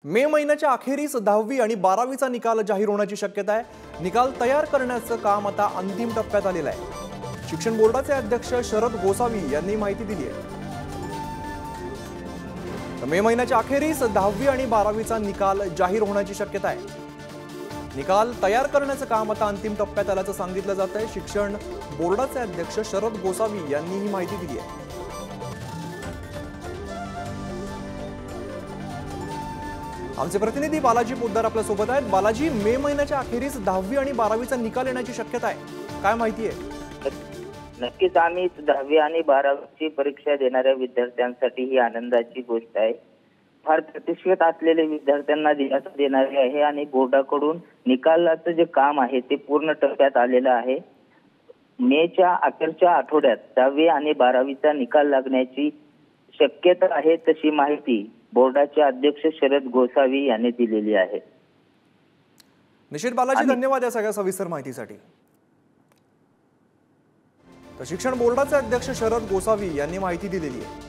मे महिन्याच्या अखेरीस 10वी आणि 12वीचा निकाल जाहीर होण्याची शक्यता आहे। निकाल तयार करण्याचं काम आता अंतिम टप्प्यात आलेलं आहे। शिक्षण बोर्डाचे अध्यक्ष शरद गोसावी यांनी माहिती दिली आहे। मे महिन्याच्या अखेरीस 10वी आणि 12वीचा निकाल जाहीर होण्याची शक्यता आहे। निकाल तयार करण्याचं काम आता अंतिम टप्प्यात आल्याचं सांगितलं जातंय। शिक्षण बोर्डाचे अध्यक्ष शरद गोसावी यांनी ही माहिती दिली आहे। आमचे प्रतिनिधी बालाजी पोद्दार आपल्या सोबत आहेत। बालाजी, मे महिन्याच्या अखेरीस 10वी आणि 12वीचा निकाल येण्याची शक्यता आहे, काय माहिती आहे? नक्कीच आम्ही 10वी आणि 12वीची परीक्षा देणाऱ्या विद्यार्थ्यांसाठी ही आनंदाची गोष्ट आहे। फार प्रतिष्ठित असलेले विद्यार्थ्यांना दिलासा देणारे आहे आणि बोर्डाकडून निकालाचं जे काम आहे ते पूर्ण टप्प्यात आलेलं आहे। मेच्या अखेरच्या आठवड्यात 10वी आणि 12वीचा निकाल लागण्याची शक्यता आहे, तशी माहिती बोर्डाचे अध्यक्ष शरद गोसावी यांनी दिलेली आहे। निश्चित बालाजी, धन्यवाद या सगळ्या सविस्तर माहितीसाठी। तर शिक्षण बोर्डाचे अध्यक्ष शरद गोसावी यांनी माहिती दिलेली आहे।